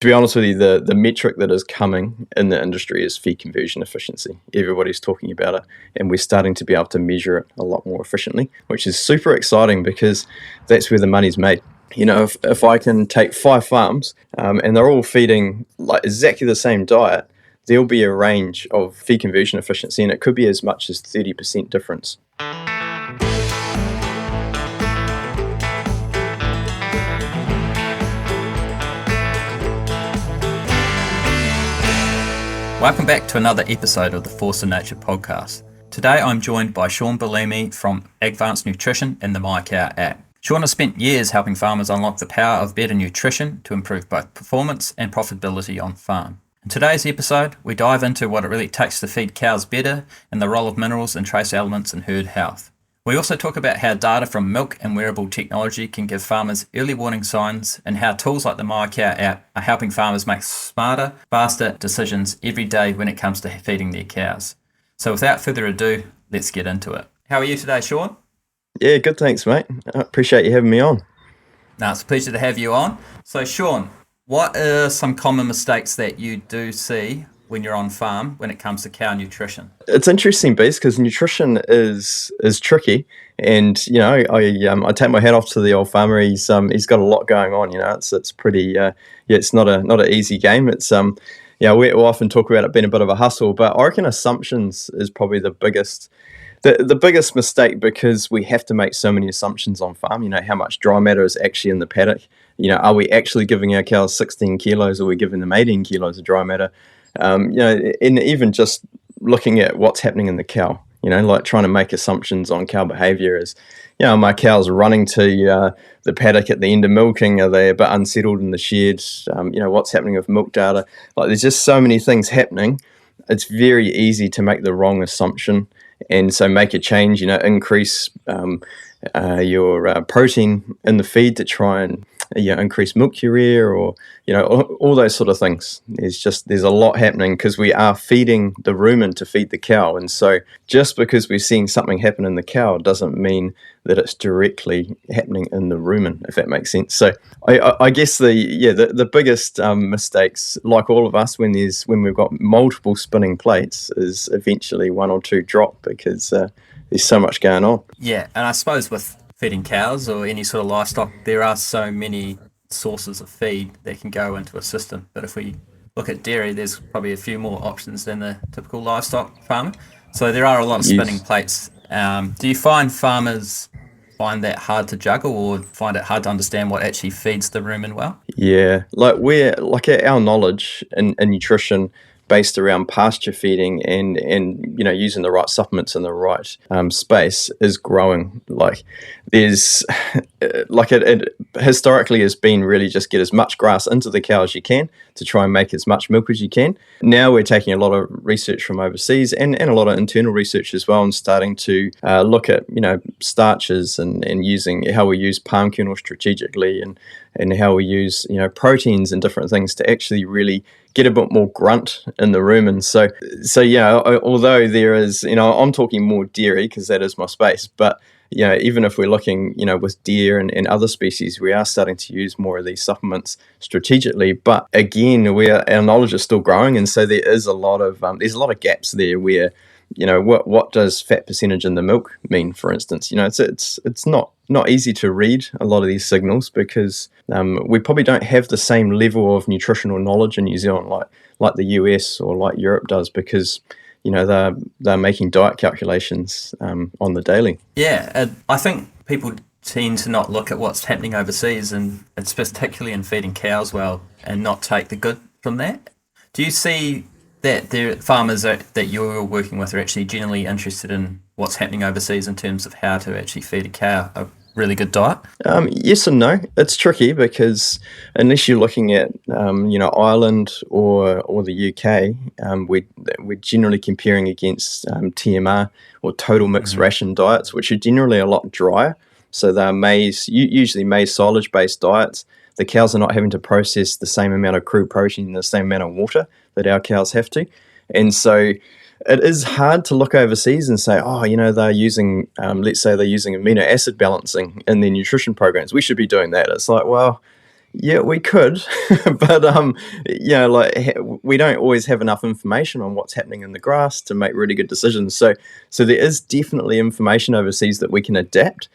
To be honest with you, the metric that is coming in the industry is feed conversion efficiency. Everybody's talking about it, and we're starting to be able to measure it a lot more efficiently, which is super exciting because that's where the money's made. If I can take 5 farms and they're all feeding like exactly the same diet, there'll be a range of feed conversion efficiency, and it could be as much as 30% difference. Welcome back to another episode of the Force of Nature podcast. Today I'm joined by Shaun Balemi from AgVance Nutrition and the MyCow App. Shaun has spent years helping farmers unlock the power of better nutrition to improve both performance and profitability on farm. In today's episode, we dive into what it really takes to feed cows better and the role of minerals and trace elements in herd health. We also talk about how data from milk and wearable technology can give farmers early warning signs, and how tools like the MyCow app are helping farmers make smarter, faster decisions every day when it comes to feeding their cows. So without further ado, let's get into it. How are you today, Shaun? Yeah, good, thanks, mate. I appreciate you having me on. No, it's a pleasure to have you on. So Shaun, what are some common mistakes that you do see when you're on farm when it comes to cow nutrition? It's interesting, Beast, because nutrition is tricky, and I take my hat off to the old farmer. He's got a lot going on. It's pretty it's not an easy game. It's we often talk about it being a bit of a hustle, but I reckon assumptions is probably the biggest mistake, because we have to make so many assumptions on farm. How much dry matter is actually in the paddock? Are we actually giving our cows 16 kilos, or are we giving them 18 kilos of dry matter? And even just looking at what's happening in the cow, like trying to make assumptions on cow behavior is, my cow's running to the paddock at the end of milking. Are they a bit unsettled in the shed? What's happening with milk data? Like, there's just so many things happening. It's very easy to make the wrong assumption, and so make a change, increase your protein in the feed to try and increase milk urea, or all those sort of things. There's a lot happening because we are feeding the rumen to feed the cow, and so just because we're seeing something happen in the cow doesn't mean that it's directly happening in the rumen, if that makes sense. So I guess the biggest mistakes, like all of us, when we've got multiple spinning plates, is eventually one or two drop, because there's so much going on. Yeah, and I suppose with feeding cows or any sort of livestock, there are so many sources of feed that can go into a system. But if we look at dairy, there's probably a few more options than the typical livestock farmer. So there are a lot of spinning plates. Do you find farmers find that hard to juggle, or find it hard to understand what actually feeds the rumen well? Yeah, our knowledge in nutrition, based around pasture feeding and using the right supplements in the right space, is growing. There's it historically has been really just get as much grass into the cow as you can to try and make as much milk as you can. Now we're taking a lot of research from overseas and a lot of internal research as well, and starting to look at starches and using how we use palm kernel strategically, and how we use proteins and different things to actually really get a bit more grunt in the rumen. So although there is, I'm talking more dairy because that is my space, but even if we're looking, with deer and other species, we are starting to use more of these supplements strategically. But again, our knowledge is still growing, and so there is a lot of gaps there where, what does fat percentage in the milk mean, for instance? It's not easy to read a lot of these signals, because we probably don't have the same level of nutritional knowledge in New Zealand like the US or like Europe does, because they're making diet calculations on the daily. Yeah, I think people tend to not look at what's happening overseas, and it's particularly in feeding cows well, and not take the good from that. Do you see that the farmers that you're working with are actually genuinely interested in what's happening overseas in terms of how to actually feed a cow a really good diet? Yes and no. It's tricky, because unless you're looking at Ireland or the UK, we're generally comparing against TMR, or total mixed ration diets, which are generally a lot drier. So they're usually maize silage based diets. The cows are not having to process the same amount of crude protein and the same amount of water that our cows have to. And so it is hard to look overseas and say, they're using, let's say they're using amino acid balancing in their nutrition programs. We should be doing that. It's like, well, Yeah, we could, but we don't always have enough information on what's happening in the grass to make really good decisions. So there is definitely information overseas that we can adapt,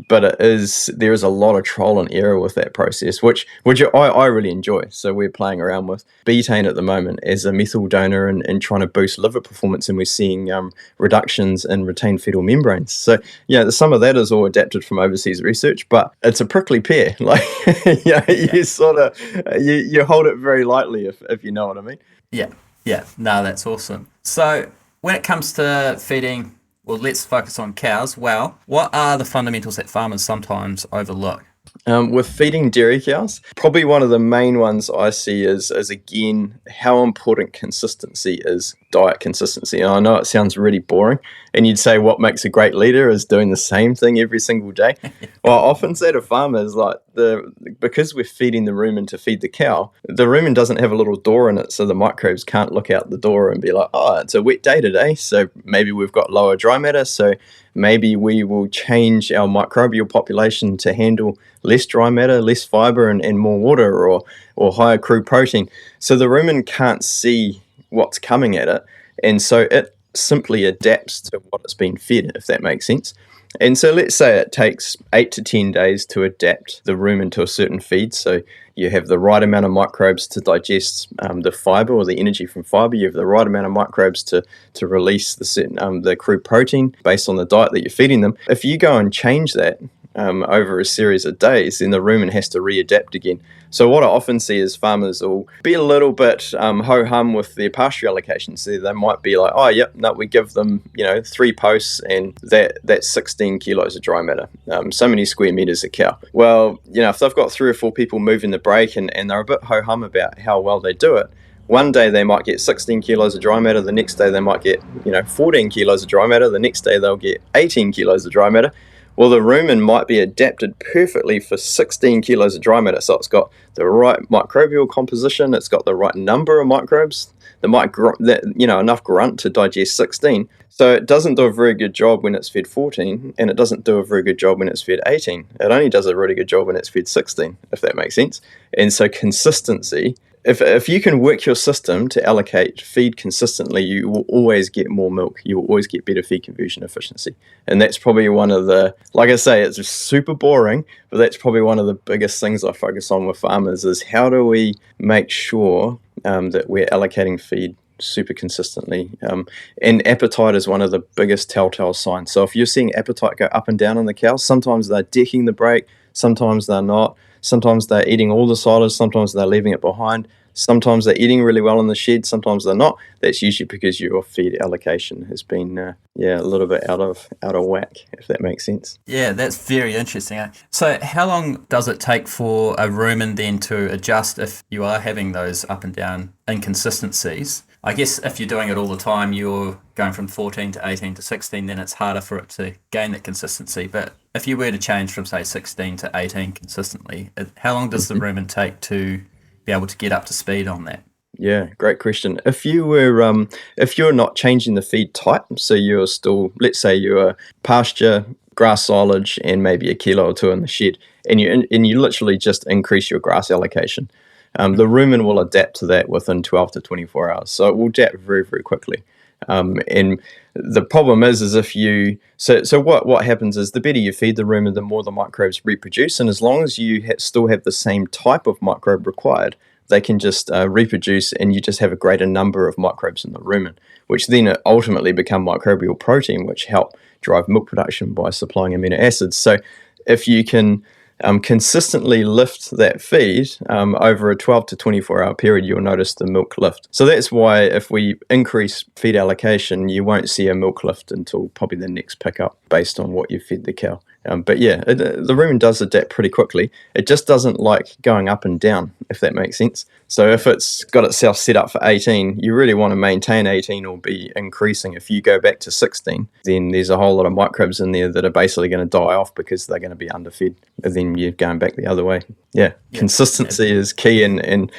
but there is a lot of trial and error with that process, which I really enjoy. So we're playing around with betaine at the moment as a methyl donor and trying to boost liver performance, and we're seeing reductions in retained fetal membranes. So yeah, some of that is all adapted from overseas research, but it's a prickly pear. Like you sort of you hold it very lightly if you know what I mean. Yeah, yeah. No, that's awesome. So when it comes to feeding, well, let's focus on cows. Well, what are the fundamentals that farmers sometimes overlook? With feeding dairy cows, probably one of the main ones I see is again how important consistency is, diet consistency. And I know it sounds really boring, and you'd say what makes a great leader is doing the same thing every single day. Well, I often say to farmers, because we're feeding the rumen to feed the cow, the rumen doesn't have a little door in it, so the microbes can't look out the door and be like, oh, it's a wet day today, so maybe we've got lower dry matter, so maybe we will change our microbial population to handle less dry matter, less fiber, and more water, or higher crude protein. So the rumen can't see what's coming at it, and so it simply adapts to what it's been fed, if that makes sense. And so let's say it takes 8 to 10 days to adapt the rumen to a certain feed. So you have the right amount of microbes to digest the fiber or the energy from fiber. You have the right amount of microbes to release the crude protein based on the diet that you're feeding them. If you go and change that over a series of days, then the rumen has to readapt again. So what I often see is farmers will be a little bit ho-hum with their pasture allocations. So they might be like, oh, yep, no, we give them 3 posts and that's 16 kilos of dry matter, so many square meters a cow. Well, if they've got 3 or 4 people moving the brake and they're a bit ho-hum about how well they do it, one day they might get 16 kilos of dry matter, the next day they might get 14 kilos of dry matter, the next day they'll get 18 kilos of dry matter. Well, the rumen might be adapted perfectly for 16 kilos of dry matter. So it's got the right microbial composition, it's got the right number of microbes, enough grunt to digest 16. So it doesn't do a very good job when it's fed 14, and it doesn't do a very good job when it's fed 18. It only does a really good job when it's fed 16, if that makes sense. And so consistency, if you can work your system to allocate feed consistently, you will always get more milk. You will always get better feed conversion efficiency. And that's probably one of the, like I say, it's just super boring, but that's probably one of the biggest things I focus on with farmers is how do we make sure that we're allocating feed super consistently. And appetite is one of the biggest telltale signs. So if you're seeing appetite go up and down on the cows, sometimes they're decking the brake, sometimes they're not. Sometimes they're eating all the silage, sometimes they're leaving it behind. Sometimes they're eating really well in the shed, sometimes they're not. That's usually because your feed allocation has been a little bit out of whack, if that makes sense. Yeah, that's very interesting. So how long does it take for a rumen then to adjust if you are having those up and down inconsistencies? I guess if you're doing it all the time, you're going from 14 to 18 to 16, then it's harder for it to gain that consistency. But if you were to change from, say, 16 to 18 consistently, how long does the rumen take to be able to get up to speed on that? Yeah, great question. If you're not changing the feed type, so you're still, let's say you're pasture, grass silage, and maybe a kilo or 2 in the shed, and you literally just increase your grass allocation, the rumen will adapt to that within 12 to 24 hours. So it will adapt very, very quickly. And the problem is if you, so what happens is the better you feed the rumen, the more the microbes reproduce. And as long as you still have the same type of microbe required, they can just reproduce, and you just have a greater number of microbes in the rumen, which then ultimately become microbial protein, which help drive milk production by supplying amino acids. So if you can consistently lift that feed over a 12 to 24 hour period, you'll notice the milk lift. So that's why if we increase feed allocation, you won't see a milk lift until probably the next pickup based on what you fed the cow. But yeah, the rumen does adapt pretty quickly. It just doesn't like going up and down, if that makes sense. So if it's got itself set up for 18, you really want to maintain 18 or be increasing. If you go back to 16, then there's a whole lot of microbes in there that are basically going to die off because they're going to be underfed. And then you're going back the other way. Yeah, consistency is key. And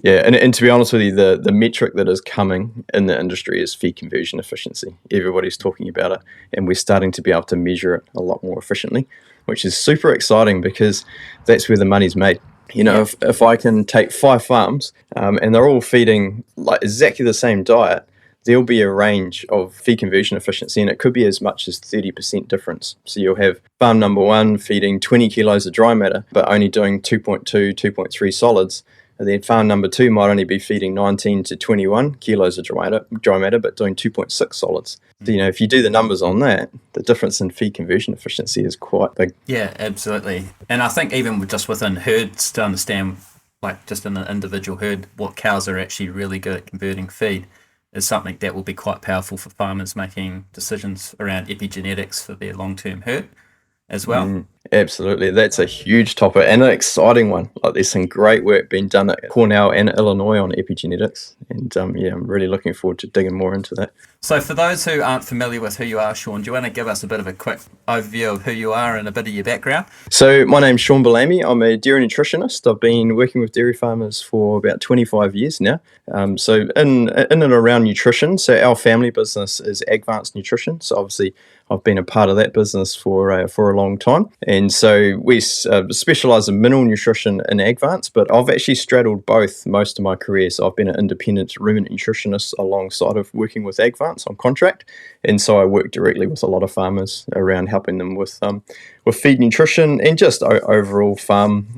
to be honest with you, the metric that is coming in the industry is feed conversion efficiency. Everybody's talking about it, and we're starting to be able to measure it a lot more efficiently, which is super exciting because that's where the money's made. Yeah. If I can take 5 farms and they're all feeding like exactly the same diet, there'll be a range of feed conversion efficiency, and it could be as much as 30% difference. So you'll have farm number one feeding 20 kilos of dry matter, but only doing 2.2, 2.3 solids. And then farm number two might only be feeding 19 to 21 kilos of dry matter, but doing 2.6 solids. So, if you do the numbers on that, the difference in feed conversion efficiency is quite big. Yeah, absolutely. And I think even just within herds to understand, like just in an individual herd, what cows are actually really good at converting feed is something that will be quite powerful for farmers making decisions around epigenetics for their long-term herd as well. Absolutely. That's a huge topic and an exciting one. Like, there's some great work being done at Cornell and Illinois on epigenetics. And I'm really looking forward to digging more into that. So for those who aren't familiar with who you are, Shaun, do you want to give us a bit of a quick overview of who you are and a bit of your background? So my name's Shaun Balemi. I'm a dairy nutritionist. I've been working with dairy farmers for about 25 years now. So in and around nutrition. So our family business is AgVance Nutrition. So obviously I've been a part of that business for a long time. And so we specialise in mineral nutrition in AgVance, but I've actually straddled both most of my career. So I've been an independent ruminant nutritionist alongside of working with AgVance on contract. And so I work directly with a lot of farmers around helping them with feed nutrition and just overall farm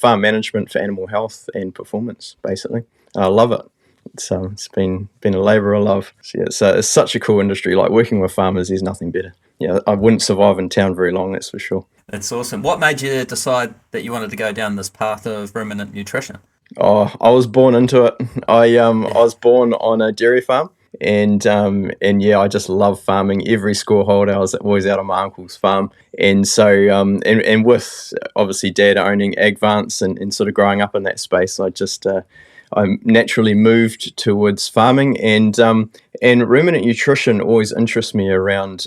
management for animal health and performance, basically. I love it. It's been a labour of love. So it's such a cool industry. Like, working with farmers, there's nothing better. I wouldn't survive in town very long, that's for sure. That's awesome. What made you decide that you wanted to go down this path of ruminant nutrition? Oh, I was born into it. I was born on a dairy farm, and I just love farming. Every school holiday I was always out on my uncle's farm, and so and with obviously Dad owning AgVance and sort of growing up in that space, I naturally moved towards farming, and ruminant nutrition always interests me around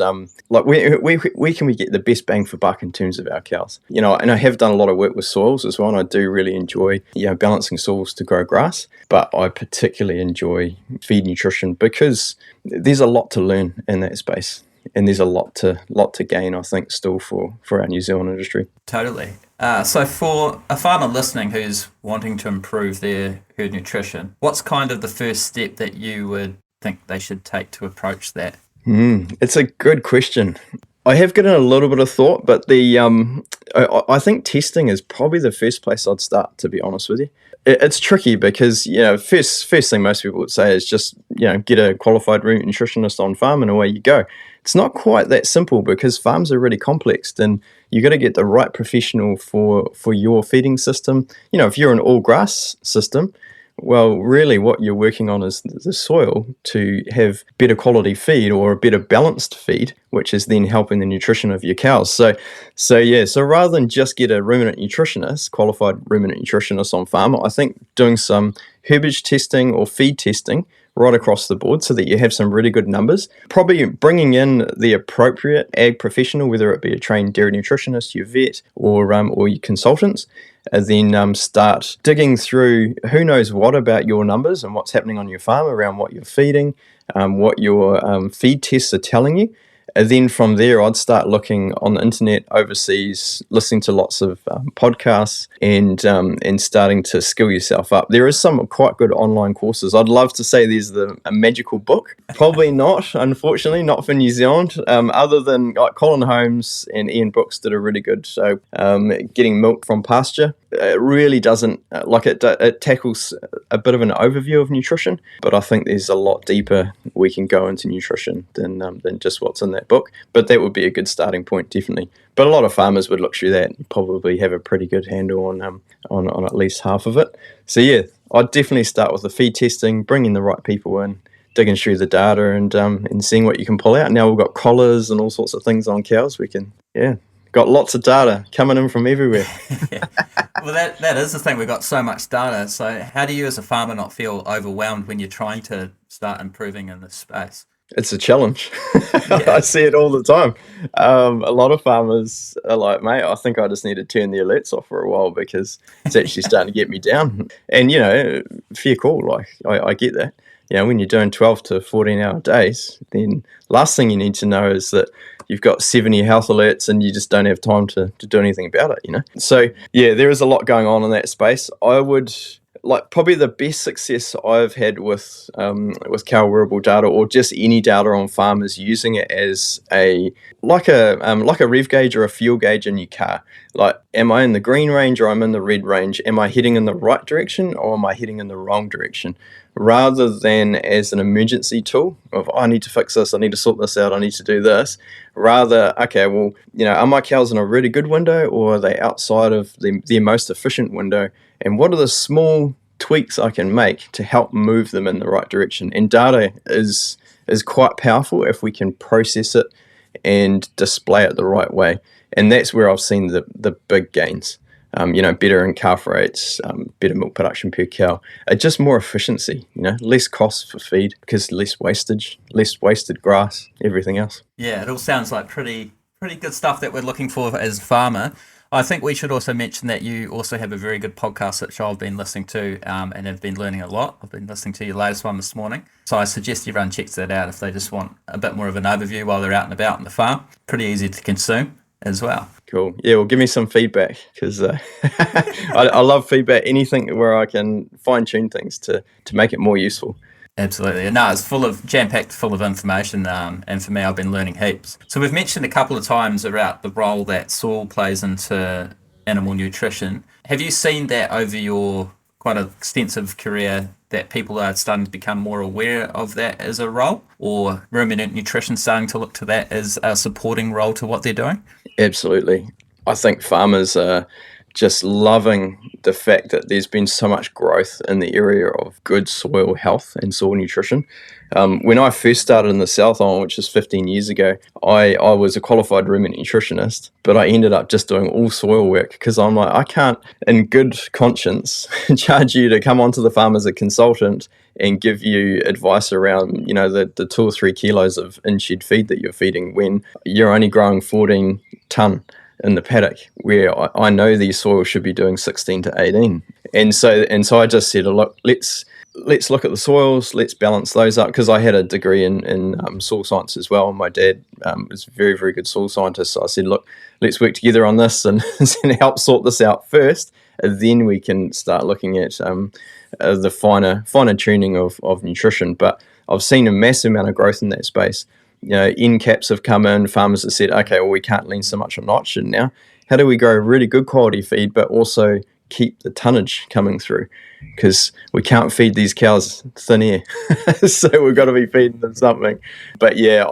like where can we get the best bang for buck in terms of our cows? And I have done a lot of work with soils as well, and I do really enjoy balancing soils to grow grass, but I particularly enjoy feed nutrition because there's a lot to learn in that space. And there's a lot to gain, I think, still for our New Zealand industry. Totally. So for a farmer listening who's wanting to improve their herd nutrition, what's kind of the first step that you would think they should take to approach that? It's a good question. I have given a little bit of thought, but I think testing is probably the first place I'd start, to be honest with you. It's tricky because, first thing most people would say is just, get a qualified ruminant nutritionist on farm and away you go. It's not quite that simple because farms are really complex, and you got to get the right professional for your feeding system. If you're an all grass system, well, really what you're working on is the soil to have better quality feed or a better balanced feed, which is then helping the nutrition of your cows. So rather than just get a ruminant nutritionist, qualified ruminant nutritionist on farm, I think doing some herbage testing or feed testing right across the board so that you have some really good numbers. Probably bringing in the appropriate ag professional, whether it be a trained dairy nutritionist, your vet, or your consultants, and then start digging through who knows what about your numbers and what's happening on your farm around what you're feeding, what your feed tests are telling you. And then from there, I'd start looking on the internet overseas, listening to lots of podcasts and starting to skill yourself up. There is some quite good online courses. I'd love to say there's a magical book. Probably not, unfortunately, not for New Zealand, other than like Colin Holmes and Ian Brooks did a really good. So getting milk from pasture. It really doesn't, it tackles a bit of an overview of nutrition, but I think there's a lot deeper we can go into nutrition than just what's in that book. But that would be a good starting point, definitely. But a lot of farmers would look through that and probably have a pretty good handle on at least half of it. So yeah, I'd definitely start with the feed testing, bringing the right people in, digging through the data and seeing what you can pull out. Now we've got collars and all sorts of things on cows. Got lots of data coming in from everywhere. Well, that is the thing. We've got so much data. So how do you as a farmer not feel overwhelmed when you're trying to start improving in this space? It's a challenge. Yeah. I see it all the time. A lot of farmers are like, mate, I think I just need to turn the alerts off for a while because it's actually starting to get me down. And, fair call, like, I get that. When you're doing 12 to 14-hour days, then last thing you need to know is that you've got 70 health alerts and you just don't have time to do anything about it, So, yeah, there is a lot going on in that space. I would... probably the best success I've had with cow wearable data, or just any data on farmers using it as a rev gauge or a fuel gauge in your car. Like, am I in the green range or I'm in the red range? Am I heading in the right direction or am I heading in the wrong direction? Rather than as an emergency tool of, I need to fix this, I need to sort this out, I need to do this. Rather, okay, well, are my cows in a really good window or are they outside of their most efficient window? And what are the small tweaks I can make to help move them in the right direction? And data is quite powerful if we can process it and display it the right way. And that's where I've seen the big gains. Better in calf rates, better milk production per cow, just more efficiency, less cost for feed because less wastage, less wasted grass, everything else. Yeah, it all sounds like pretty good stuff that we're looking for as a farmer. I think we should also mention that you also have a very good podcast that I've been listening to and have been learning a lot. I've been listening to your latest one this morning. So I suggest everyone checks that out if they just want a bit more of an overview while they're out and about on the farm. Pretty easy to consume as well. Cool. Yeah, well, give me some feedback because I love feedback, anything where I can fine-tune things to make it more useful. Absolutely. No, it's jam-packed full of information, and for me, I've been learning heaps. So we've mentioned a couple of times about the role that soil plays into animal nutrition. Have you seen that over your quite extensive career that people are starting to become more aware of that as a role, or ruminant nutrition starting to look to that as a supporting role to what they're doing? Absolutely. I think farmers are just loving the fact that there's been so much growth in the area of good soil health and soil nutrition. When I first started in the South Island, which is 15 years ago, I was a qualified ruminant nutritionist, but I ended up just doing all soil work because I'm like, I can't, in good conscience, charge you to come onto the farm as a consultant and give you advice around, the 2 or 3 kilos of in-shed feed that you're feeding when you're only growing 14 tonne in the paddock, where I know these soils should be doing 16 to 18. And so I just said, look, let's look at the soils, let's balance those up, because I had a degree in soil science as well. My dad was a very, very good soil scientist. So I said, look, let's work together on this and help sort this out first, and then we can start looking at the finer tuning of nutrition. But I've seen a massive amount of growth in that space. End caps have come in, farmers have said, okay, well, we can't lean so much on nitrogen now. How do we grow really good quality feed, but also keep the tonnage coming through? Because we can't feed these cows thin air. So we've got to be feeding them something. But yeah,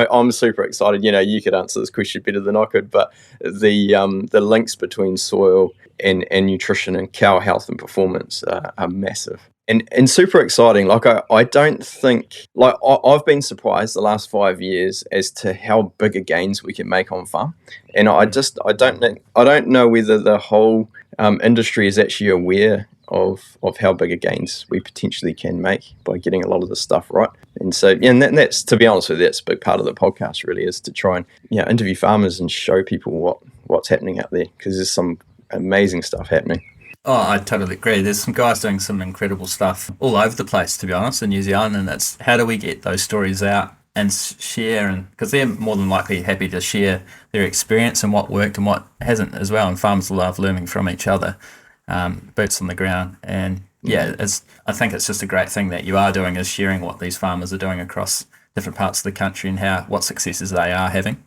I'm super excited. You could answer this question better than I could, but the links between soil and nutrition and cow health and performance are massive. And super exciting. Like I don't think, like I've been surprised the last 5 years as to how big a gains we can make on farm. And I don't know whether the whole industry is actually aware of how big a gains we potentially can make by getting a lot of this stuff right. And so, and that's, to be honest with you, that's a big part of the podcast really, is to try and interview farmers and show people what's happening out there, because there's some amazing stuff happening. Oh, I totally agree. There's some guys doing some incredible stuff all over the place, to be honest, in New Zealand, and it's how do we get those stories out and share, and because they're more than likely happy to share their experience and what worked and what hasn't as well, and farmers love learning from each other, boots on the ground. And yeah, I think it's just a great thing that you are doing, is sharing what these farmers are doing across different parts of the country and what successes they are having.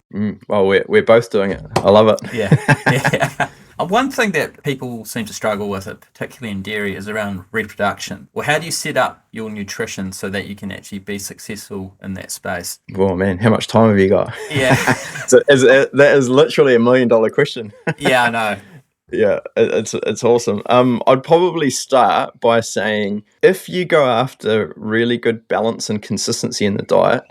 Well, we're both doing it. I love it. Yeah. One thing that people seem to struggle with, particularly in dairy, is around reproduction. Well, how do you set up your nutrition so that you can actually be successful in that space? Oh man, how much time have you got? Yeah. That is literally $1 million question. Yeah, I know. Yeah, it's awesome. I'd probably start by saying, if you go after really good balance and consistency in the diet,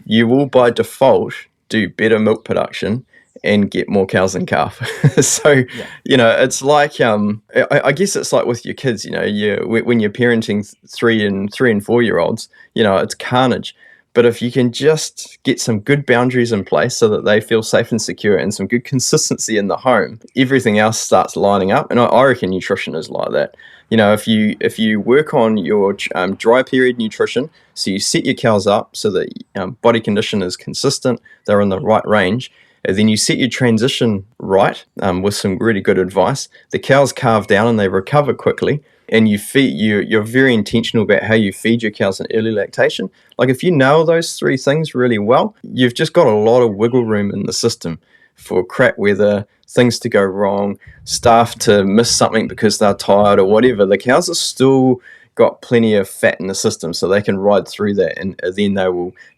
you will by default do better milk production and get more cows and calf. So, it's like, I guess it's like with your kids, when you're parenting 3 and 4 year olds, it's carnage. But if you can just get some good boundaries in place so that they feel safe and secure and some good consistency in the home, everything else starts lining up. And I reckon nutrition is like that. If you work on your dry period nutrition, so you set your cows up so that body condition is consistent, they're in the right range, and then you set your transition right with some really good advice, the cows calve down and they recover quickly. And you're very intentional about how you feed your cows in early lactation. Like if you nail those three things really well, you've just got a lot of wiggle room in the system for crap weather, things to go wrong, staff to miss something because they're tired or whatever. The cows are still got plenty of fat in the system, so they can ride through that, and then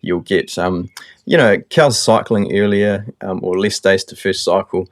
you'll get cows cycling earlier or less days to first cycle.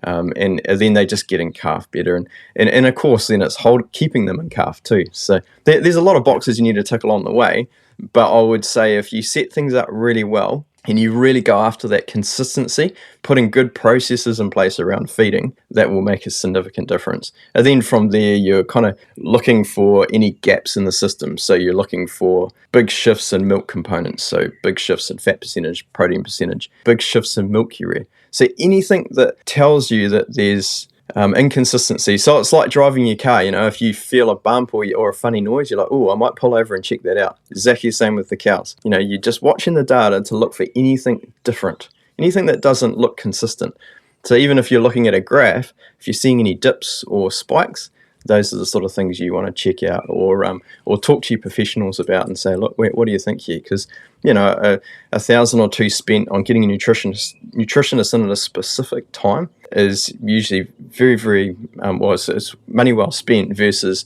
And then they just get in calf better, and of course then it's keeping them in calf too. So there's a lot of boxes you need to tick along the way, but I would say if you set things up really well and you really go after that consistency, putting good processes in place around feeding, that will make a significant difference. And then from there, you're kind of looking for any gaps in the system. So you're looking for big shifts in milk components, so big shifts in fat percentage, protein percentage, big shifts in milk urea. So anything that tells you that there's inconsistency. So it's like driving your car, if you feel a bump or a funny noise, you're like, oh, I might pull over and check that out. Exactly the same with the cows. You're just watching the data to look for anything different, anything that doesn't look consistent. So even if you're looking at a graph, if you're seeing any dips or spikes, those are the sort of things you want to check out, or talk to your professionals about and say, look, what do you think here? Because a $1,000 or $2,000 spent on getting a nutritionist in at a specific time is usually very, very it's money well spent versus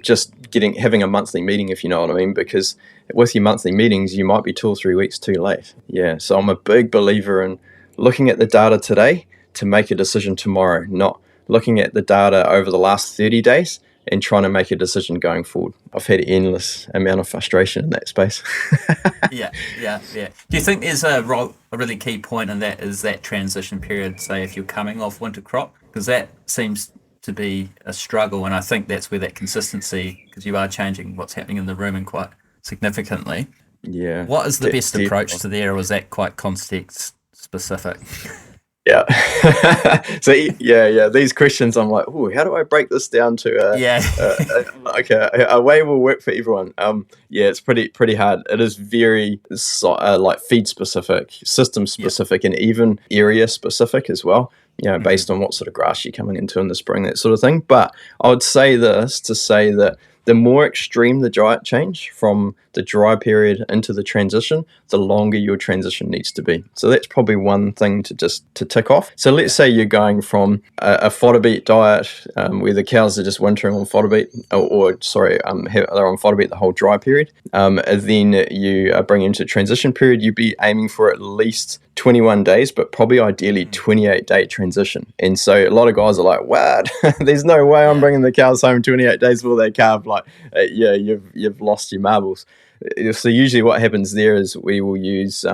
just having a monthly meeting, if you know what I mean. Because with your monthly meetings, you might be 2 or 3 weeks too late. Yeah, so I'm a big believer in looking at the data today to make a decision tomorrow, not looking at the data over the last 30 days and trying to make a decision going forward. I've had endless amount of frustration in that space. Yeah. Do you think there's a really key point in that is that transition period, say if you're coming off winter crop? Because that seems to be a struggle, and I think that's where that consistency, because you are changing what's happening in the rumen quite significantly. Yeah. What is the best approach to there, or is that quite context specific? Yeah. So these questions, I'm like, oh, how do I break this down to a way will work for everyone? It's pretty hard. It is very like feed specific, system specific, and even area specific as well. Based on what sort of grass you're coming into in the spring, that sort of thing. But I would say this to say that the more extreme the diet change from the dry period into the transition, the longer your transition needs to be. So that's probably one thing to tick off. So let's say you're going from a fodder beet diet where the cows are just wintering on fodder beet, they're on fodder beet the whole dry period. And then you bring into transition period, you'd be aiming for at least 21 days, but probably ideally 28-day transition. And so a lot of guys are like, what? There's no way I'm bringing the cows home 28 days before they calve. Like, you've lost your marbles. So usually what happens there is we will use,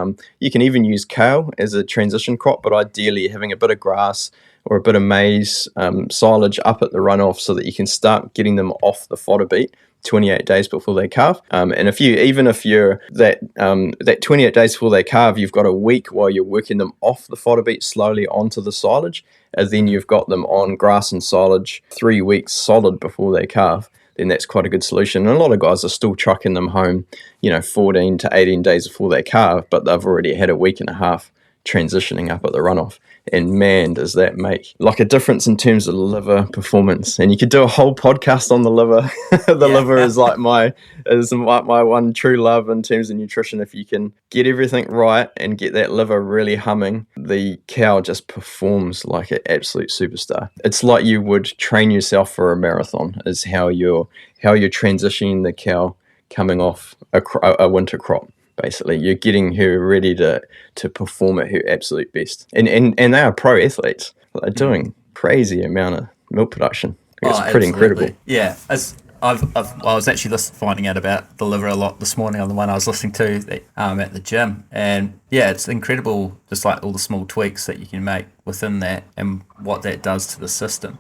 you can even use kale as a transition crop, but ideally having a bit of grass or a bit of maize silage up at the runoff so that you can start getting them off the fodder beet 28 days before they calve. And if you're that 28 days before they calve, you've got a week while you're working them off the fodder beet slowly onto the silage, and then you've got them on grass and silage 3 weeks solid before they calve, then that's quite a good solution. And a lot of guys are still trucking them home, 14 to 18 days before they calve, but they've already had a week and a half transitioning up at the runoff. And man, does that make like a difference in terms of liver performance. And you could do a whole podcast on the liver. Liver is like my one true love in terms of nutrition. If you can get everything right and get that liver really humming, the cow just performs like an absolute superstar. It's like you would train yourself for a marathon, is how you're transitioning the cow coming off a winter crop. Basically, you're getting her ready to perform at her absolute best, and they are pro athletes. They're doing crazy amount of milk production. It's pretty incredible. Yeah, I was actually finding out about the liver a lot this morning on the one I was listening to at the gym, and it's incredible, just like all the small tweaks that you can make within that and what that does to the system.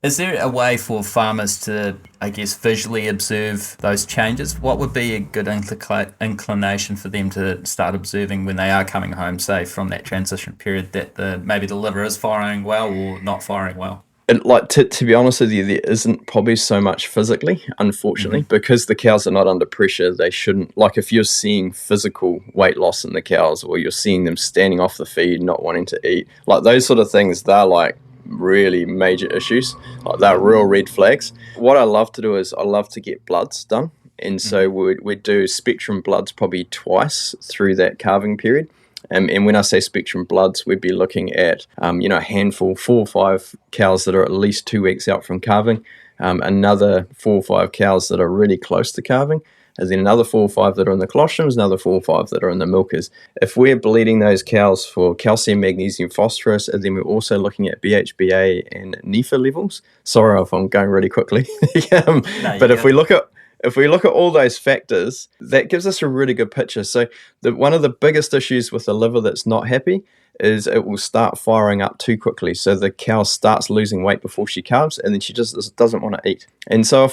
Is there a way for farmers to, I guess, visually observe those changes? What would be a good inclination for them to start observing when they are coming home, say, from that transition period, that maybe the liver is firing well or not firing well? And like to be honest with you, there isn't probably so much physically, unfortunately, because the cows are not under pressure. They shouldn't, like if you're seeing physical weight loss in the cows, or you're seeing them standing off the feed, not wanting to eat, like those sort of things, they're like really major issues. Like they're real red flags. What I love to do is I love to get bloods done. And so we do spectrum bloods probably twice through that calving period. And when I say spectrum bloods, we'd be looking at, a handful, 4 or 5 cows that are at least 2 weeks out from calving, another 4 or 5 cows that are really close to calving, and then another 4 or 5 that are in the colostrums, another 4 or 5 that are in the milkers. If we're bleeding those cows for calcium, magnesium, phosphorus, and then we're also looking at BHBA and NEFA levels. Sorry if I'm going really quickly. But if we look at all those factors, that gives us a really good picture. So one of the biggest issues with the liver that's not happy is it will start firing up too quickly. So the cow starts losing weight before she calves, and then she just doesn't want to eat. And so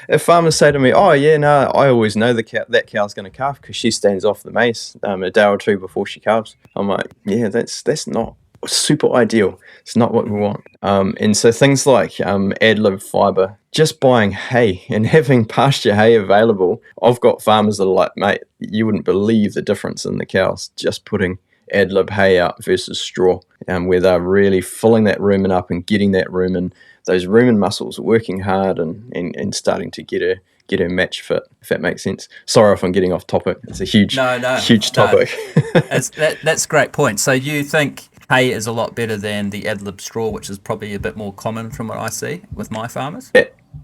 if farmers say to me, oh yeah, no, I always know that cow's going to calve because she stands off the maize a day or two before she calves, I'm like, yeah, that's not super ideal. It's not what we want. And so things like ad-lib fiber, just buying hay and having pasture hay available. I've got farmers that are like, mate, you wouldn't believe the difference in the cows just putting ad-lib hay out versus straw, where they're really filling that rumen up and getting that rumen, those rumen muscles working hard and starting to get her match fit, if that makes sense. Sorry if I'm getting off topic. It's a huge topic. That's a great point. So you think hay is a lot better than the ad-lib straw, which is probably a bit more common from what I see with my farmers?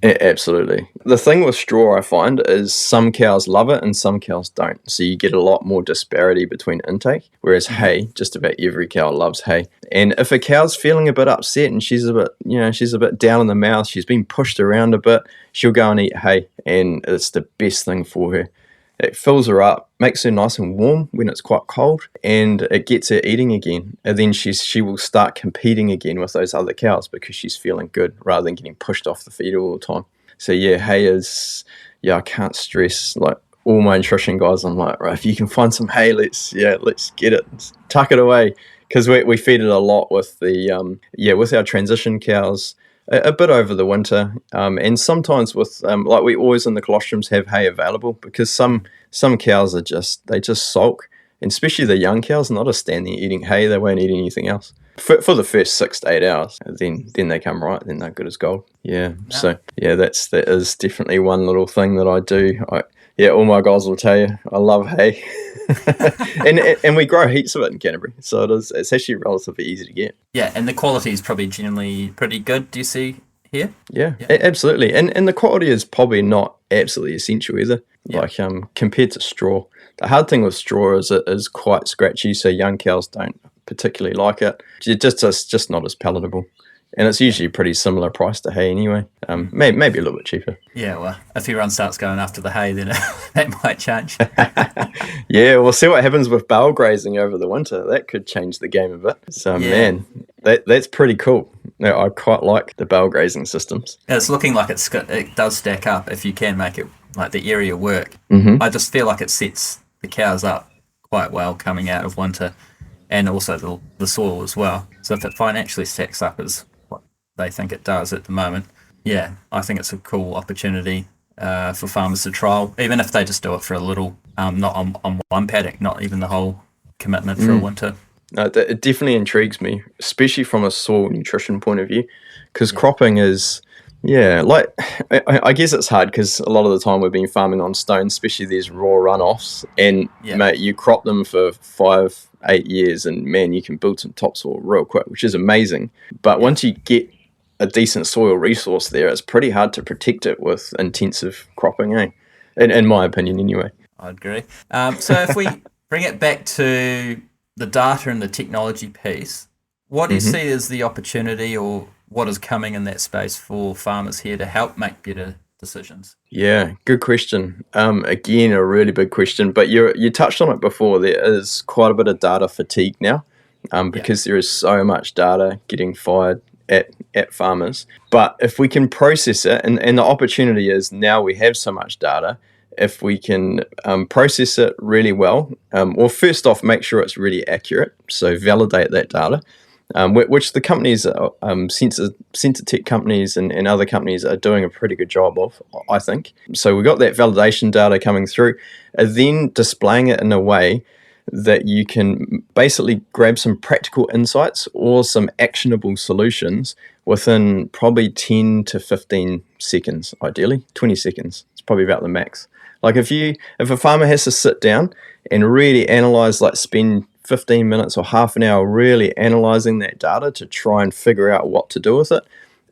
Absolutely. The thing with straw I find is some cows love it and some cows don't. So you get a lot more disparity between intake, whereas hay, just about every cow loves hay. And if a cow's feeling a bit upset and she's a bit down in the mouth, she's been pushed around a bit, she'll go and eat hay, and it's the best thing for her. It fills her up, makes her nice and warm when it's quite cold, and it gets her eating again. And then she will start competing again with those other cows because she's feeling good rather than getting pushed off the feed all the time. So yeah, hay is, I can't stress, like all my nutrition guys, I'm like, right, if you can find some hay, let's get it, tuck it away. Because we feed it a lot with with our transition cows, a bit over the winter, and sometimes with like we always in the colostrums have hay available because some cows they just sulk, and especially the young cows, not just standing eating hay, they won't eat anything else for the first 6 to 8 hours. Then they come right, then they're good as gold. So that is definitely one little thing that I do. All my guys will tell you I love hay. and we grow heaps of it in Canterbury, so it's actually relatively easy to get. Yeah, and the quality is probably generally pretty good. Do you see here? Yeah. Absolutely. And the quality is probably not absolutely essential either. Yeah. Like compared to straw, the hard thing with straw is it is quite scratchy, so young cows don't particularly like it. It's just not as palatable. And it's usually pretty similar price to hay anyway. Maybe a little bit cheaper. Yeah, well, if everyone starts going after the hay, then that might change. Yeah, we'll see what happens with bale grazing over the winter. That could change the game a bit. So, man, that's pretty cool. I quite like the bale grazing systems. It's looking like it does stack up if you can make it, like the area work. Mm-hmm. I just feel like it sets the cows up quite well coming out of winter, and also the soil as well. So if it financially stacks up as what they think it does at the moment, I think it's a cool opportunity for farmers to trial, even if they just do it for a little, not on one paddock, not even the whole commitment for a winter. No, it definitely intrigues me, especially from a soil nutrition point of view, because cropping is, like, I guess it's hard because a lot of the time we've been farming on stones, especially these raw runoffs, and mate, you crop them for 5-8 years and man, you can build some topsoil real quick, which is amazing. But once you get a decent soil resource there, it's pretty hard to protect it with intensive cropping, in my opinion anyway. I agree. So if we bring it back to the data and the technology piece, what do you see as the opportunity or what is coming in that space for farmers here to help make better decisions? Yeah, good question. Again, a really big question, but you touched on it before. There is quite a bit of data fatigue now because there is so much data getting fired at farmers. But if we can process it, and the opportunity is now we have so much data, if we can process it really well, or first off, make sure it's really accurate, so validate that data, which the companies, sensor tech companies and other companies are doing a pretty good job of, I think. So we got that validation data coming through, and then displaying it in a way that you can basically grab some practical insights or some actionable solutions within probably 10 to 15 seconds, ideally 20 seconds. It's probably about the max. Like if a farmer has to sit down and really analyze, like spend 15 minutes or half an hour really analyzing that data to try and figure out what to do with it,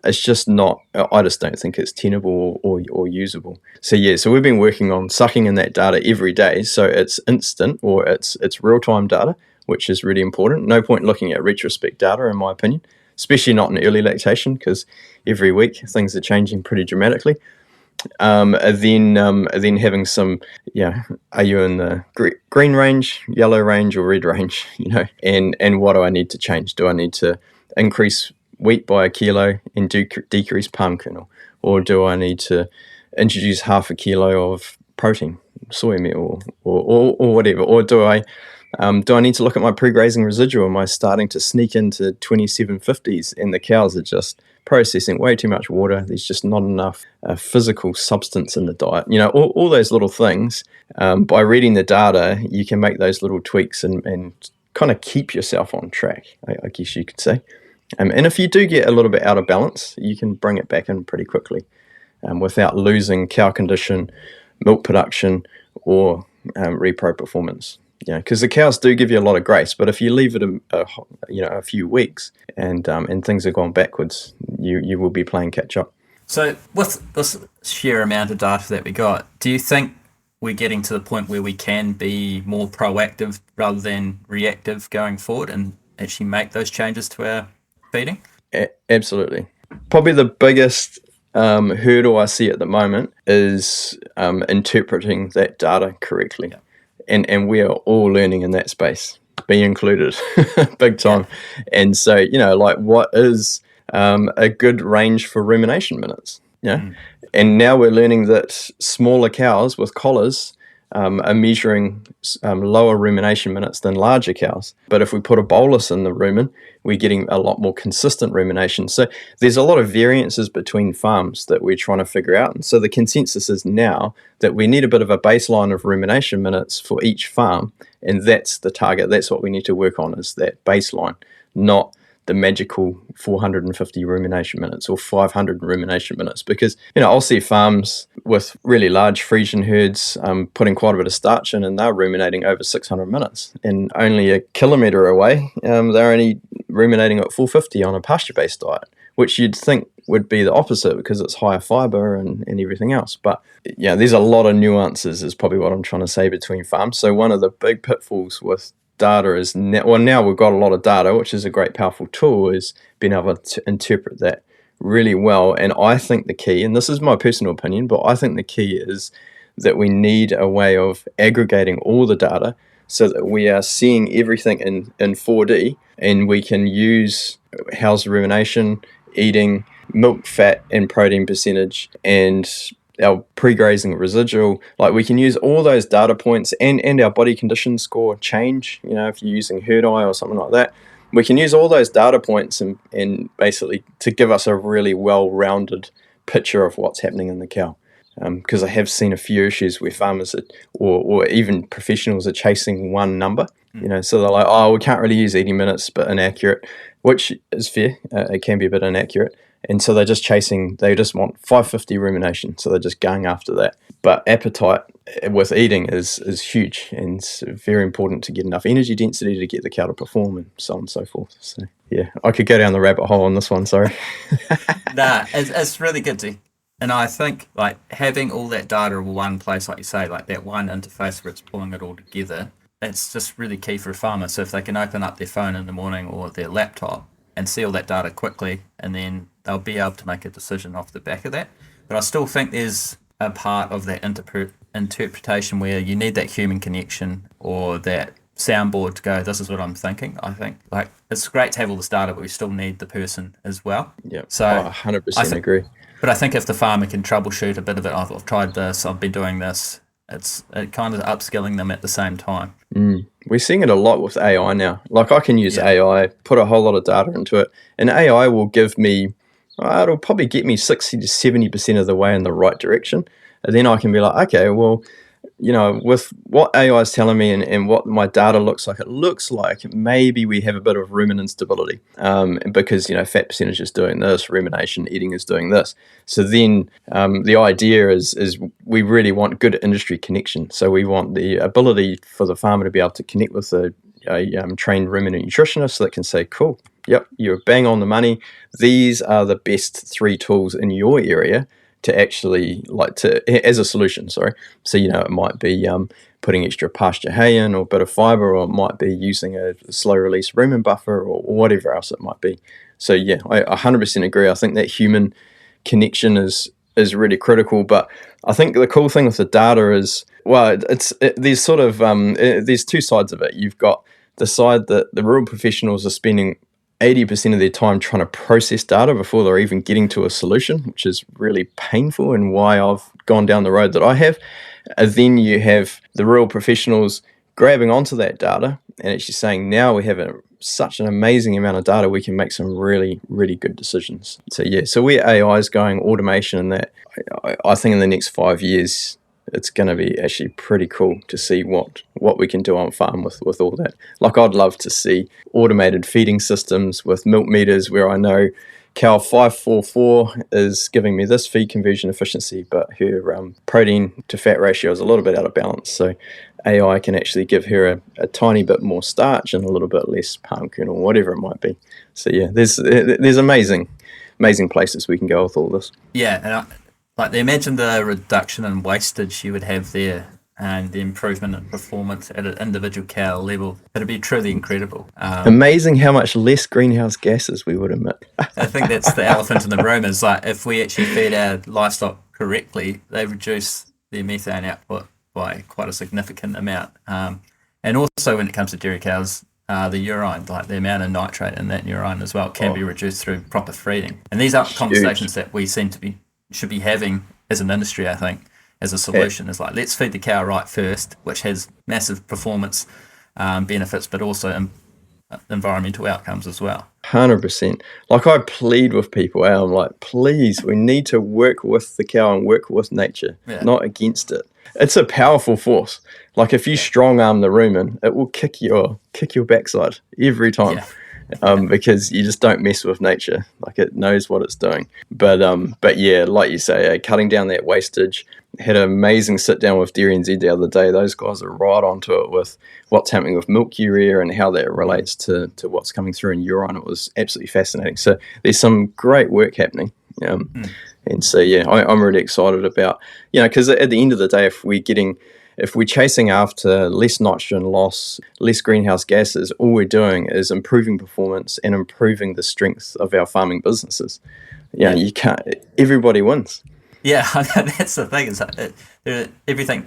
it's just not, I just don't think it's tenable or usable. So we've been working on sucking in that data every day, so it's instant, or it's real-time data, which is really important. No point looking at retrospect data, in my opinion, especially not in early lactation, because every week things are changing pretty dramatically. And then having some, are you in the green range, yellow range, or red range, and what do I need to change? Do I need to increase wheat by a kilo and decrease palm kernel, or do I need to introduce half a kilo of protein, soy meal, or whatever, or do I need to look at my pre-grazing residual? Am I starting to sneak into 2750s and the cows are just processing way too much water? There's just not enough physical substance in the diet. All those little things. By reading the data, you can make those little tweaks and kind of keep yourself on track, I guess you could say. And if you do get a little bit out of balance, you can bring it back in pretty quickly without losing cow condition, milk production, or repro performance. Because the cows do give you a lot of grace, but if you leave it a few weeks and things have gone backwards, you will be playing catch up. So with this sheer amount of data that we got, do you think we're getting to the point where we can be more proactive rather than reactive going forward and actually make those changes to our feeding? Absolutely. Probably the biggest hurdle I see at the moment is interpreting that data correctly. Yeah. And we are all learning in that space, me included, big time. Yeah. And so, what is a good range for rumination minutes? And now we're learning that smaller cows with collars are measuring lower rumination minutes than larger cows. But if we put a bolus in the rumen, we're getting a lot more consistent rumination. So there's a lot of variances between farms that we're trying to figure out. And so the consensus is now that we need a bit of a baseline of rumination minutes for each farm. And that's the target. That's what we need to work on, is that baseline, not the magical 450 rumination minutes or 500 rumination minutes. Because, I'll see farms with really large Friesian herds putting quite a bit of starch in, and they're ruminating over 600 minutes. And only a kilometre away, they're only ruminating at 450 on a pasture-based diet, which you'd think would be the opposite because it's higher fibre and everything else. But, there's a lot of nuances is probably what I'm trying to say between farms. So one of the big pitfalls with data is now we've got a lot of data, which is a great powerful tool, is being able to interpret that really well. And I think the key, and this is my personal opinion, but I think the key is that we need a way of aggregating all the data so that we are seeing everything in 4D, and we can use how's the rumination, eating, milk, fat and protein percentage, and our pre-grazing residual. Like, we can use all those data points and our body condition score change, if you're using herd eye or something like that. We can use all those data points and basically to give us a really well-rounded picture of what's happening in the cow. Because I have seen a few issues where farmers or even professionals are chasing one number. So they're like, we can't really use 80 minutes, but inaccurate, which is fair. It can be a bit inaccurate. And so they just want 550 rumination. So they're just going after that. But appetite with eating is huge, and it's very important to get enough energy density to get the cow to perform, and so on and so forth. So, I could go down the rabbit hole on this one, sorry. Nah, it's really good to. And I think having all that data in one place, like you say, like that one interface where it's pulling it all together, it's just really key for a farmer. So if they can open up their phone in the morning or their laptop and see all that data quickly, and then they'll be able to make a decision off the back of that. But I still think there's a part of that interpretation where you need that human connection or that soundboard to go, this is what I'm thinking. I think like it's great to have all this data, but we still need the person as well. Yeah. So 100% agree. But I think if the farmer can troubleshoot a bit of it, I've tried this, I've been doing this, it kind of upskilling them at the same time. We're seeing it a lot with AI now. Like I can use AI, put a whole lot of data into it, and AI will give me, it'll probably get me 60 to 70% of the way in the right direction. And then I can be like, okay, well, with what AI is telling me and what my data looks like, it looks like maybe we have a bit of rumen instability because, fat percentage is doing this, rumination, eating is doing this. So then the idea is we really want good industry connection. So we want the ability for the farmer to be able to connect with a trained ruminant nutritionist so that can say, cool, yep, you're bang on the money. These are the best 3 tools in your area to actually as a solution, sorry. So, it might be putting extra pasture hay in or a bit of fiber, or it might be using a slow release rumen buffer or whatever else it might be. So yeah, I 100% agree. I think that human connection is really critical, but I think the cool thing with the data is, there's 2 sides of it. You've got the side that the rural professionals are spending 80% of their time trying to process data before they're even getting to a solution, which is really painful and why I've gone down the road that I have. And then you have the rural professionals grabbing onto that data and actually saying, now we have such an amazing amount of data, we can make some really, really good decisions. So where AI is going, automation and that, I think in the next 5 years, it's going to be actually pretty cool to see what we can do on farm with all that. Like I'd love to see automated feeding systems with milk meters where I know cow 544 is giving me this feed conversion efficiency, but her protein to fat ratio is a little bit out of balance. So AI can actually give her a tiny bit more starch and a little bit less palm kernel, whatever it might be. So yeah, there's amazing places we can go with all this. Yeah, and like they mentioned the reduction in wastage you would have there and the improvement in performance at an individual cow level. It'd be truly incredible. Amazing how much less greenhouse gases we would emit. I think that's the elephant in the room is like if we actually feed our livestock correctly, they reduce their methane output by quite a significant amount. And also when it comes to dairy cows, the urine, like the amount of nitrate in that urine as well, can be reduced through proper feeding. And these are conversations that we should be having as an industry, I think, as a solution. Is like, let's feed the cow right first, which has massive performance benefits, but also environmental outcomes as well. 100%. Like I plead with people, I'm like, please, we need to work with the cow and work with nature, not against it. It's a powerful force. Like if you strong arm the rumen, it will kick your backside every time. Because you just don't mess with nature. Like it knows what it's doing. But yeah, like you say, cutting down that wastage. Had an amazing sit down with Dairy NZ the other day. Those guys are right onto it with what's happening with milk urea and how that relates to what's coming through in urine. It was absolutely fascinating. So there's some great work happening. And so yeah, I'm really excited about, because at the end of the day, if we're chasing after less nitrogen loss, less greenhouse gases, all we're doing is improving performance and improving the strength of our farming businesses. You can't. Everybody wins. Yeah, that's the thing. Is everything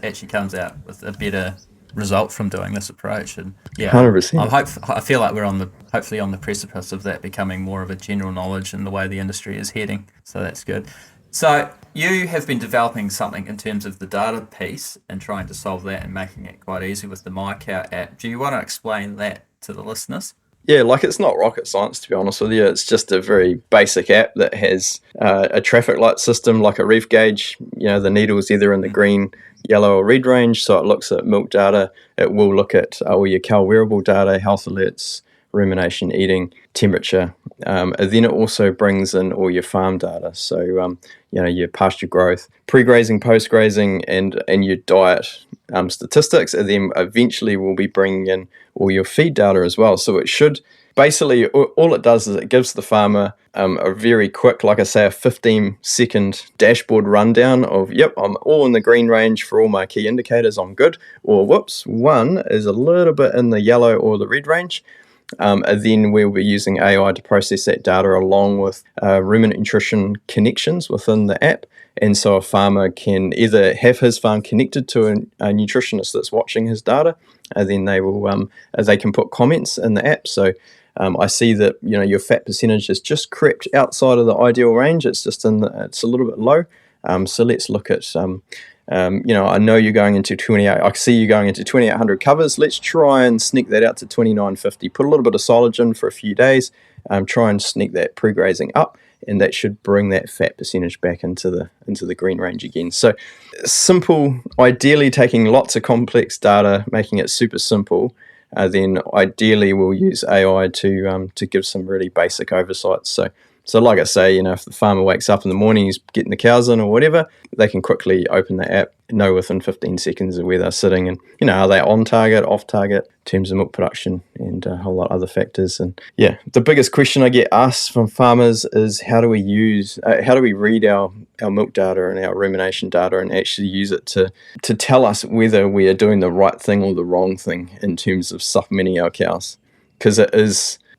actually comes out with a better result from doing this approach. And 100%. I feel like we're hopefully on the precipice of that becoming more of a general knowledge in the way the industry is heading. So that's good. So you have been developing something in terms of the data piece and trying to solve that and making it quite easy with the MyCow app. Do you want to explain that to the listeners? Yeah, like it's not rocket science, to be honest with you. It's just a very basic app that has a traffic light system like a reef gauge. The needle's either in the green, yellow or red range, so it looks at milk data. It will look at all your cow wearable data, health alerts, rumination, eating, temperature. And then it also brings in all your farm data. So, your pasture growth, pre-grazing, post-grazing, and your diet statistics. And then eventually we'll be bringing in all your feed data as well. So it should, basically, all it does is it gives the farmer a very quick, like I say, a 15-second dashboard rundown of, yep, I'm all in the green range for all my key indicators, I'm good. Or, whoops, one is a little bit in the yellow or the red range. And then we'll be using AI to process that data along with ruminant nutrition connections within the app. And so a farmer can either have his farm connected to a nutritionist that's watching his data, and then they can put comments in the app. So I see that your fat percentage has just crept outside of the ideal range. It's just it's a little bit low. So let's look at I know you're going into 28. I see you going into 2,800 covers. Let's try and sneak that out to 2,950. Put a little bit of silage in for a few days. Try and sneak that pre-grazing up, and that should bring that fat percentage back into the green range again. So simple, ideally taking lots of complex data, making it super simple. Then ideally we'll use AI to give some really basic oversights. So like I say, if the farmer wakes up in the morning, he's getting the cows in or whatever, they can quickly open the app, know within 15 seconds of where they're sitting, and are they on target, off target in terms of milk production, and a whole lot of other factors. And yeah, the biggest question I get asked from farmers is how do we read our milk data and our rumination data and actually use it to tell us whether we are doing the right thing or the wrong thing in terms of supplementing our cows, because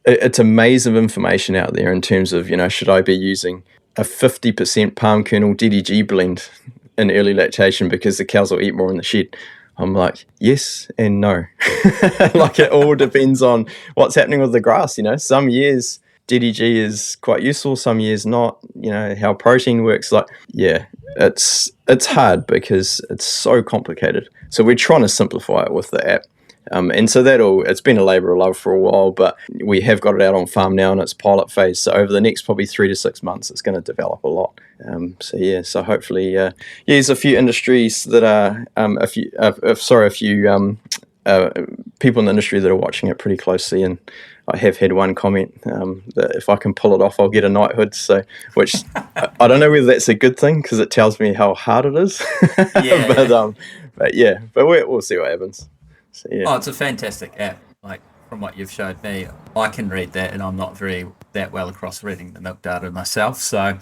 it's a maze of information out there in terms of, should I be using a 50% palm kernel DDG blend in early lactation because the cows will eat more in the shed? I'm like, yes and no. Like, it all depends on what's happening with the grass. Some years DDG is quite useful, some years not. How protein works. Like, yeah, it's hard because it's so complicated. So we're trying to simplify it with the app. And so it's been a labour of love for a while, but we have got it out on farm now in its pilot phase. So over the next probably 3 to 6 months, it's going to develop a lot. So hopefully, there's a few industries that are, a few people in the industry that are watching it pretty closely. And I have had one comment that if I can pull it off, I'll get a knighthood. So, which I don't know whether that's a good thing because it tells me how hard it is. Yeah. but we'll see what happens. So, yeah. Oh, it's a fantastic app. Like, from what you've showed me, I can read that, and I'm not that well across reading the milk data myself. So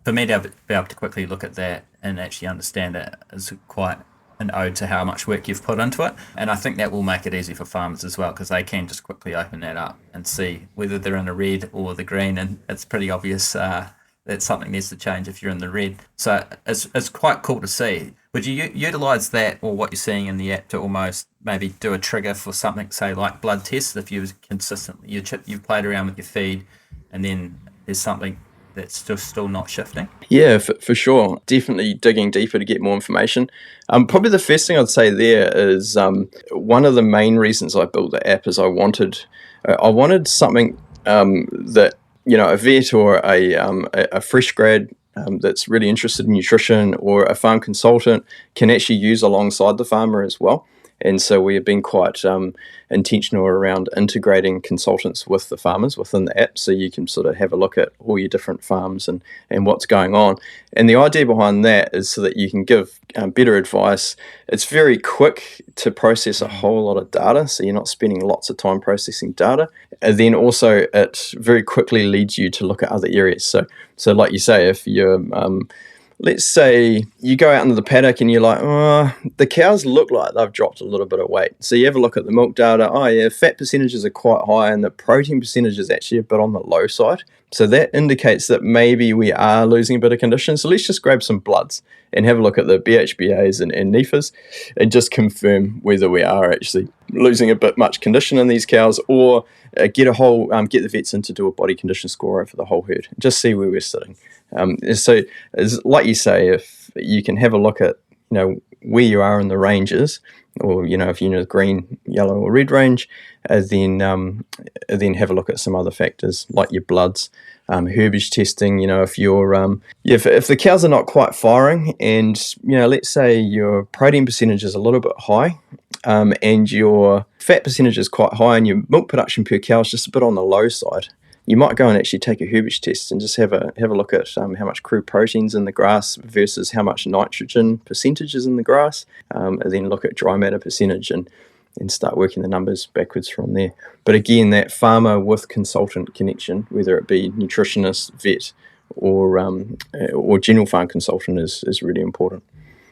for me to be able to quickly look at that and actually understand it is quite an ode to how much work you've put into it. And I think that will make it easy for farmers as well, because they can just quickly open that up and see whether they're in the red or the green, and it's pretty obvious that something needs to change if you're in the red. So it's quite cool to see. Would you utilise that or what you're seeing in the app to almost maybe do a trigger for something, say, like blood tests, if you consistently you've played around with your feed and then there's something that's just still not shifting? Yeah, for sure. Definitely digging deeper to get more information. Probably the first thing I'd say there is one of the main reasons I built the app is I wanted something that a vet or a fresh grad that's really interested in nutrition or a farm consultant can actually use alongside the farmer as well. And so we have been quite intentional around integrating consultants with the farmers within the app, so you can sort of have a look at all your different farms and what's going on. And the idea behind that is so that you can give better advice. It's very quick to process a whole lot of data, so you're not spending lots of time processing data. And then also it very quickly leads you to look at other areas. So like you say, if you're let's say you go out into the paddock and you're like, the cows look like they've dropped a little bit of weight. So you have a look at the milk data. Oh yeah, fat percentages are quite high and the protein percentage is actually a bit on the low side. So that indicates that maybe we are losing a bit of condition. So let's just grab some bloods and have a look at the BHBAs and NEFAs and just confirm whether we are actually losing a bit much condition in these cows, or get the vets in to do a body condition score over the whole herd. Just see where we're sitting. So, as like you say, if you can have a look at where you are in the ranges, or if you're in the green, yellow, or red range, then have a look at some other factors like your bloods, herbage testing. If you're if the cows are not quite firing, and let's say your protein percentage is a little bit high, and your fat percentage is quite high, and your milk production per cow is just a bit on the low side, you might go and actually take a herbage test and just have a look at how much crude protein's in the grass versus how much nitrogen percentage is in the grass, and then look at dry matter percentage and start working the numbers backwards from there. But again, that farmer with consultant connection, whether it be nutritionist, vet, or general farm consultant, is really important.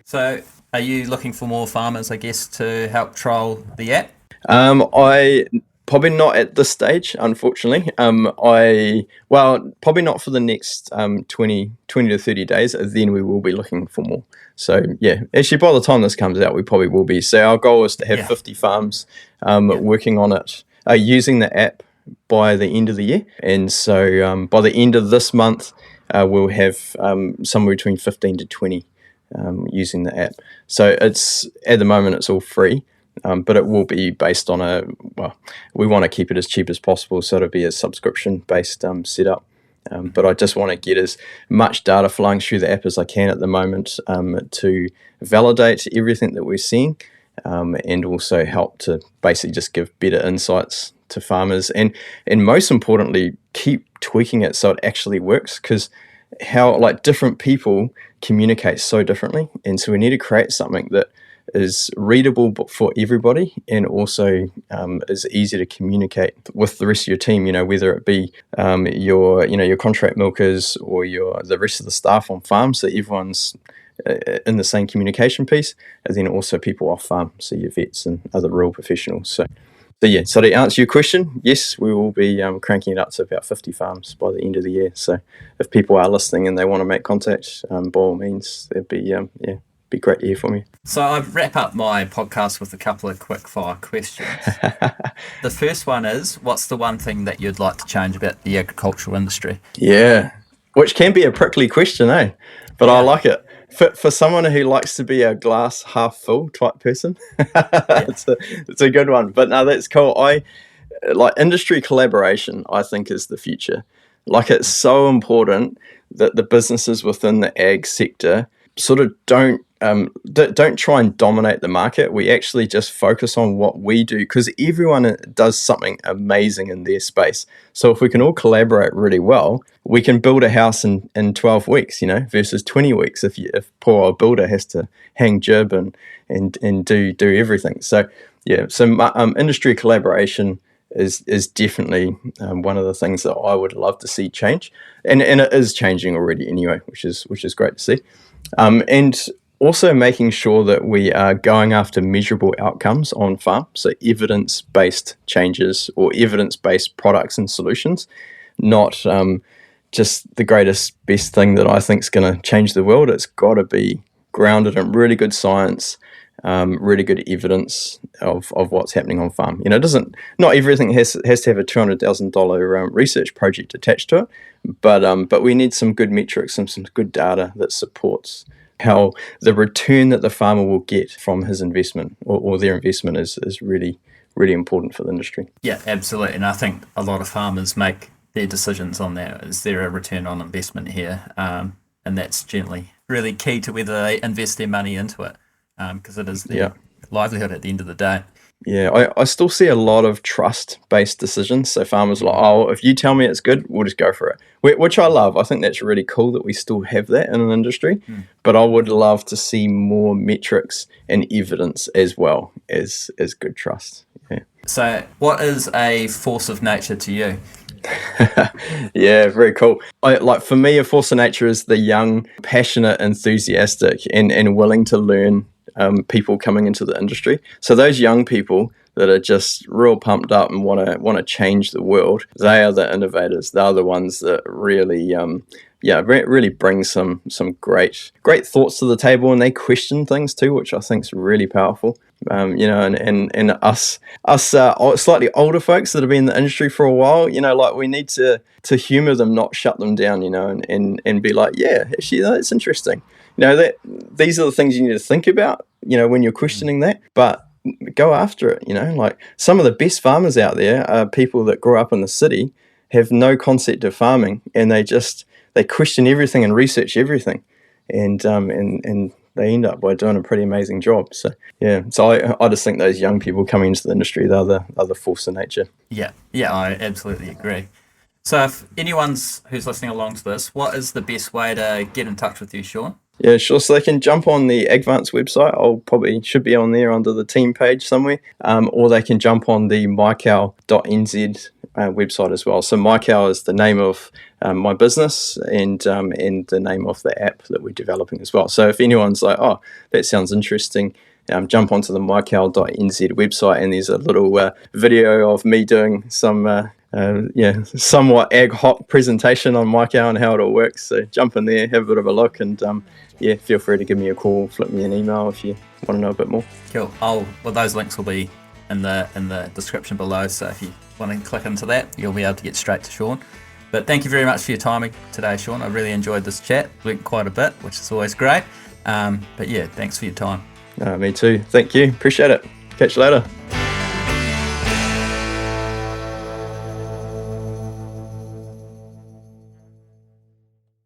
So are you looking for more farmers, I guess, to help trial the app? Probably not at this stage, unfortunately. Probably not for the next 20 to 30 days. Then we will be looking for more. So yeah, actually by the time this comes out, we probably will be. So our goal is to have 50 farms working on it, using the app by the end of the year. And so by the end of this month, we'll have somewhere between 15 to 20 using the app. So it's at the moment it's all free, but it will be based on we want to keep it as cheap as possible, so it'll be a subscription-based setup. But I just want to get as much data flowing through the app as I can at the moment to validate everything that we're seeing, and also help to basically just give better insights to farmers, and most importantly, keep tweaking it so it actually works, because how different people communicate so differently, and so we need to create something that is readable for everybody, and also is easy to communicate with the rest of your team, whether it be your contract milkers or the rest of the staff on farm, so everyone's in the same communication piece, and then also people off farm, so your vets and other rural professionals. So to answer your question, yes, we will be cranking it up to about 50 farms by the end of the year. So if people are listening and they want to make contact, by all means, it'd be great to hear from you. So I wrap up my podcast with a couple of quick fire questions. The first one is, what's the one thing that you'd like to change about the agricultural industry? Yeah, which can be a prickly question, but I like it. For someone who likes to be a glass half full type person, it's a good one. But no, that's cool. I like industry collaboration. I think is the future. It's so important that the businesses within the ag sector sort of don't try and dominate the market. We actually just focus on what we do, because everyone does something amazing in their space. So if we can all collaborate really well, we can build a house in 12 weeks, versus 20 weeks if poor old builder has to hang jib and do everything. So industry collaboration is definitely one of the things that I would love to see change, and it is changing already anyway, which is great to see. And also making sure that we are going after measurable outcomes on farm, so evidence-based changes or evidence-based products and solutions, not just the best thing that I think is going to change the world. It's got to be grounded in really good science, really good evidence of what's happening on farm. Not everything has to have a $200,000 research project attached to it, but we need some good metrics and some good data that supports how the return that the farmer will get from his investment or their investment is really, really important for the industry. Yeah, absolutely. And I think a lot of farmers make their decisions on that. Is there a return on investment here? And that's generally really key to whether they invest their money into it, because it is their livelihood at the end of the day. Yeah, I still see a lot of trust-based decisions. So farmers are like, if you tell me it's good, we'll just go for it, which I love. I think that's really cool that we still have that in an industry, but I would love to see more metrics and evidence as well as good trust. Yeah. So what is a force of nature to you? Yeah, very cool. For me, a force of nature is the young, passionate, enthusiastic, and willing to learn people coming into the industry. So those young people that are just real pumped up and want to change the world, they are the innovators. They're the ones that really really bring some great thoughts to the table, and they question things too, which I think is really powerful. And us slightly older folks that have been in the industry for a while, we need to humor them, not shut them down, and be like, yeah, actually, that's interesting. That these are the things you need to think about, when you're questioning that, but go after it. Some of the best farmers out there are people that grew up in the city, have no concept of farming, and they question everything and research everything, and they end up by doing a pretty amazing job. So I just think those young people coming into the industry, they're the force of nature. Yeah, I absolutely agree. So if anyone's who's listening along to this, what is the best way to get in touch with you, Shaun? Yeah, sure. So they can jump on the AgVance website. Should be on there under the team page somewhere, or they can jump on the mycow.nz website as well. So MyCow is the name of my business and the name of the app that we're developing as well. So if anyone's like, oh, that sounds interesting, jump onto the mycow.nz website, and there's a little video of me doing some somewhat ad hoc presentation on MyCow and how it all works. So jump in there, have a bit of a look, and feel free to give me a call, flip me an email if you want to know a bit more. Cool. Well, those links will be in the description below, so if you want to click into that, you'll be able to get straight to Shaun. But thank you very much for your time today, Shaun. I really enjoyed this chat. Learned quite a bit, which is always great. But yeah, thanks for your time. Me too. Thank you. Appreciate it. Catch you later.